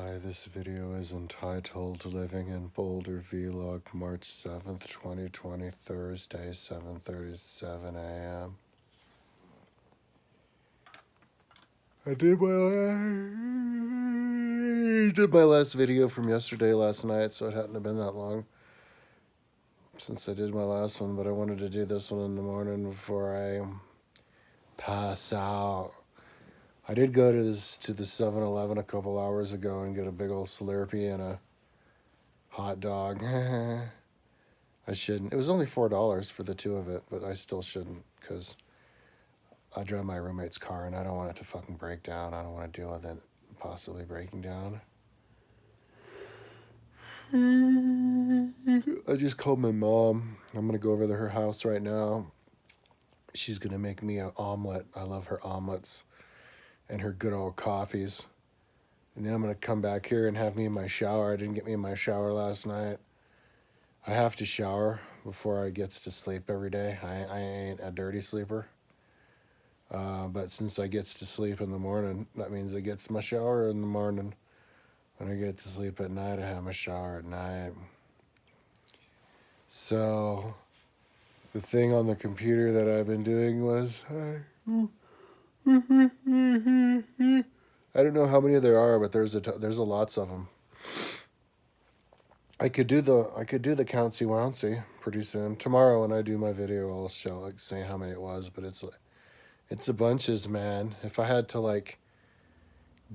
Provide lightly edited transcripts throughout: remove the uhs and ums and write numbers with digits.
Hi, this video is entitled Living in Boulder Vlog, March 7th, 2020, Thursday, 7:37 a.m. I did my last video from yesterday last night, so it hadn't been that long since I did my last one, but I wanted to do this one in the morning before I pass out. I did go to the 7-Eleven a couple hours ago and get a big old Slurpee and a hot dog. I shouldn't. It was only $4 for the two of it, but I still shouldn't because I drive my roommate's car and I don't want it to fucking break down. I don't want to deal with it possibly breaking down. I just called my mom. I'm going to go over to her house right now. She's going to make me an omelet. I love her omelets and her good old coffees. And then I'm going to come back here and have me in my shower. I didn't get me in my shower last night. I have to shower before I gets to sleep every day. I ain't a dirty sleeper. But since I gets to sleep in the morning, that means I gets my shower in the morning. When I get to sleep at night, I have my shower at night. So the thing on the computer that I've been doing was I don't know how many there are, but there's a lots of them. I could do the countsy wouncy pretty soon. Tomorrow when I do my video, I'll show like saying how many it was, but it's a bunches, man. If I had to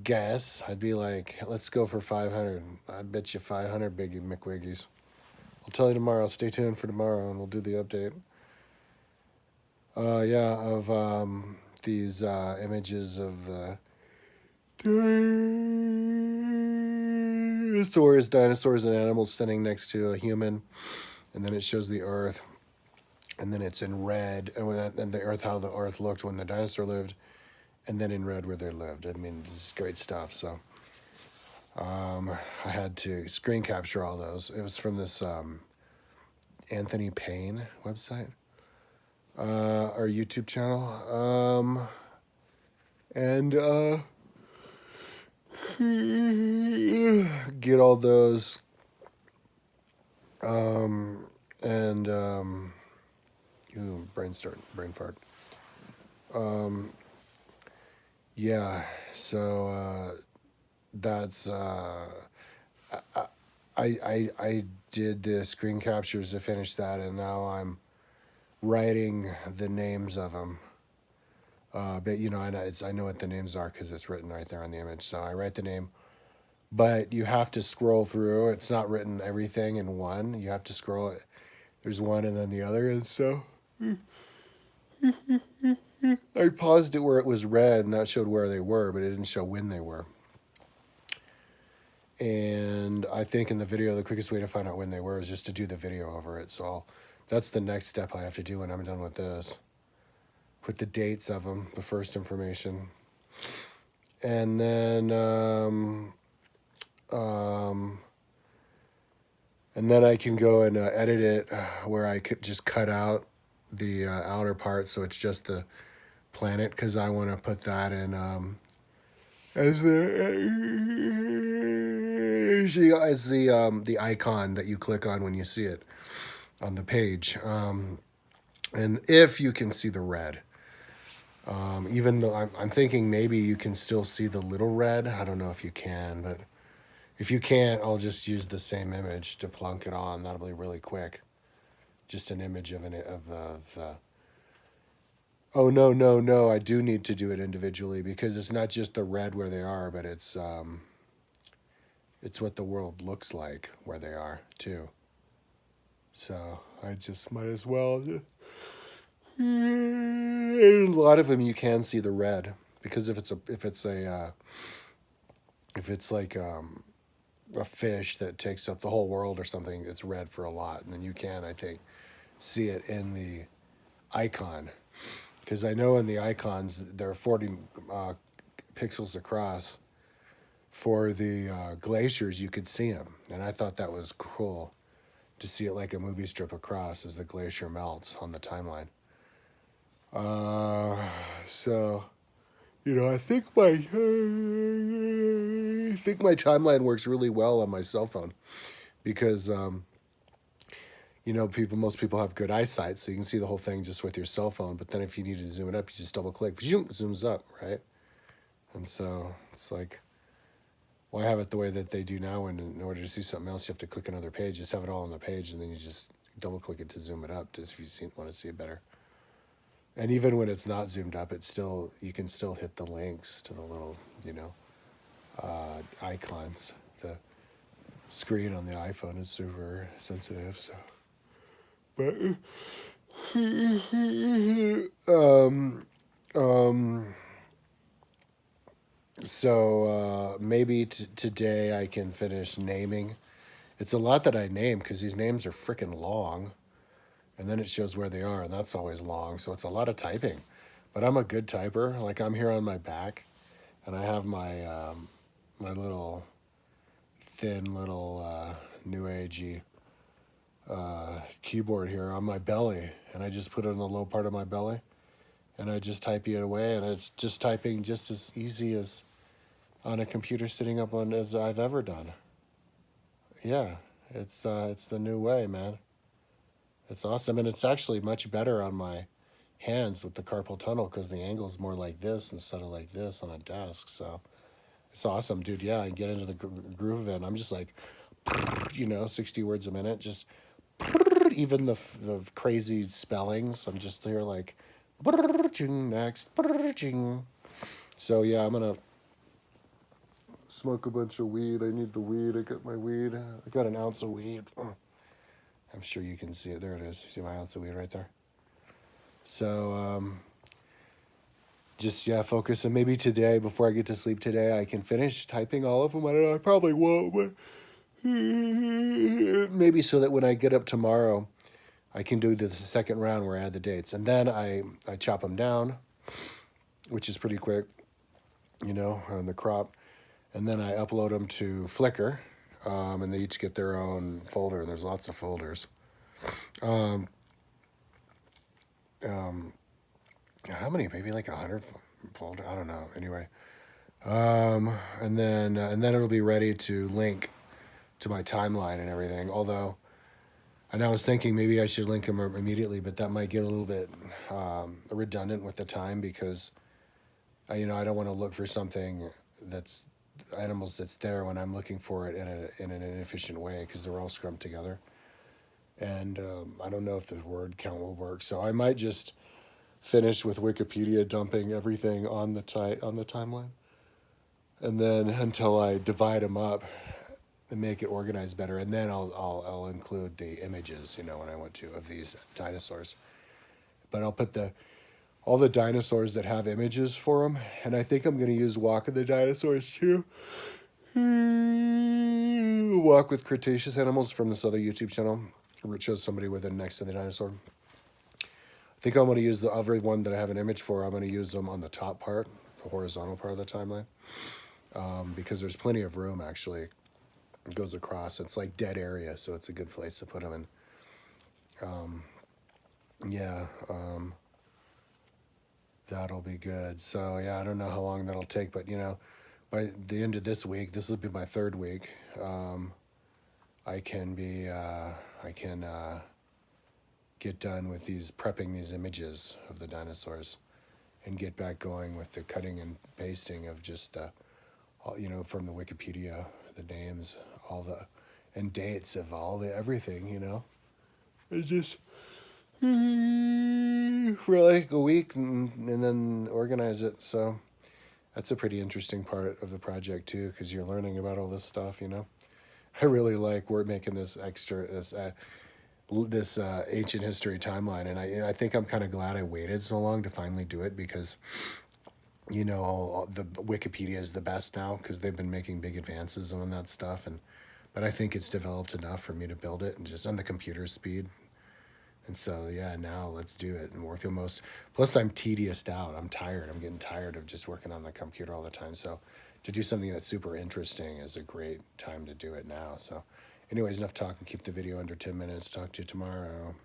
guess, I'd be like, let's go for 500. I'd bet you 500 biggie McWiggies. I'll tell you tomorrow. Stay tuned for tomorrow, and we'll do the update. Of these images of the dinosaurs and animals standing next to a human, and then it shows the Earth, and then it's in red, and the Earth, how the Earth looked when the dinosaur lived, and then in red where they lived. I mean, this is great stuff. So I had to screen capture all those. It was from this Anthony Payne website, our YouTube channel, and get all those, brain fart. Yeah, so that's I did the screen captures to finish that, and now I'm writing the names of them. But I know what the names are because it's written right there on the image. So I write the name, but you have to scroll through. It's not written everything in one. You have to scroll it. There's one and then the other, and so I paused it where it was red, and that showed where they were, but it didn't show when they were. And I think in the video, the quickest way to find out when they were is just to do the video over it. So that's the next step I have to do when I'm done with this. Put the dates of them, the first information. And then I can go and edit it where I could just cut out the outer part so it's just the planet, because I want to put that in as the icon that you click on when you see it on the page. And if you can see the red, even though I'm thinking maybe you can still see the little red. I don't know if you can, but if you can't, I'll just use the same image to plunk it on. That'll be really quick. Just an image of the. Oh, no. I do need to do it individually because it's not just the red where they are, but it's what the world looks like where they are too. So I just might as well. A lot of them you can see the red because if it's like a fish that takes up the whole world or something, it's red for a lot, and then you can, I think, see it in the icon. Because I know in the icons there are 40 pixels across. For the glaciers, you could see them, and I thought that was cool to see it like a movie strip across as the glacier melts on the timeline. So, I think think my timeline works really well on my cell phone because, you know, most people have good eyesight, so you can see the whole thing just with your cell phone. But then if you need to zoom it up, you just double click, zoom, zooms up, right? And so it's like, why have it the way that they do now? When in order to see something else, you have to click another page. Just have it all on the page, and then you just double click it to zoom it up, just if you want to see it better. And even when it's not zoomed up, it's still, you can still hit the links to the little, you know, icons. The screen on the iPhone is super sensitive, so. But so maybe today I can finish naming. It's a lot that I name because these names are freaking long, and then it shows where they are, and that's always long. So it's a lot of typing, but I'm a good typer. Like I'm here on my back, and I have my my little thin little new agey keyboard here on my belly, and I just put it on the low part of my belly, and I just type it away, and it's just typing just as easy as on a computer sitting up on as I've ever done. Yeah, it's the new way, man. It's awesome, and it's actually much better on my hands with the carpal tunnel because the angle's more like this instead of like this on a desk. So it's awesome, dude. Yeah, I get into the groove of it. And I'm just like, you know, 60 words a minute, just even the crazy spellings. I'm just there like, next. So yeah, I'm gonna smoke a bunch of weed. I need the weed. I got my weed. I got an ounce of weed. I'm sure you can see it. There it is. See my ounce of weed right there. So just, yeah, focus. And maybe today, before I get to sleep today, I can finish typing all of them. I don't know. I probably won't, but maybe so that when I get up tomorrow, I can do the second round where I add the dates. And then I chop them down, which is pretty quick, you know, on the crop. And then I upload them to Flickr, and they each get their own folder, and there's lots of folders. How many? Maybe like 100 folder. I don't know. Anyway, and then it'll be ready to link to my timeline and everything. Although, and I was thinking maybe I should link them immediately, but that might get a little bit redundant with the time because, you know, I don't want to look for something that's animals that's there when I'm looking for it in an inefficient way because they're all scrumped together. And I don't know if the word count will work, so I might just finish with Wikipedia dumping everything on the timeline, and then until I divide them up and make it organized better, and then I'll include the images, you know, when I want to, of these dinosaurs. But I'll put all the dinosaurs that have images for them, and I think I'm going to use Walk of the Dinosaurs too. Walk with Cretaceous Animals from this other YouTube channel, where it shows somebody with it next to the dinosaur. I think I'm going to use the other one that I have an image for. I'm going to use them on the top part, the horizontal part of the timeline, because there's plenty of room, actually. It goes across. It's like dead area, so it's a good place to put them in. That'll be good. So, yeah, I don't know how long that'll take, but, you know, by the end of this week, this will be my third week, I can get done with prepping these images of the dinosaurs and get back going with the cutting and pasting of just, you know, from the Wikipedia, the names, and dates of everything, you know. It's just for like a week and then organize it. So that's a pretty interesting part of the project too, because you're learning about all this stuff, you know. I really like we're making this ancient history timeline, and I think I'm kind of glad I waited so long to finally do it because, you know, the Wikipedia is the best now because they've been making big advances on that stuff, but I think it's developed enough for me to build it and just on the computer speed. And so, yeah, now let's do it and work the most. Plus, I'm tedious out. I'm tired. I'm getting tired of just working on the computer all the time. So to do something that's super interesting is a great time to do it now. So anyways, enough talking. Keep the video under 10 minutes. Talk to you tomorrow.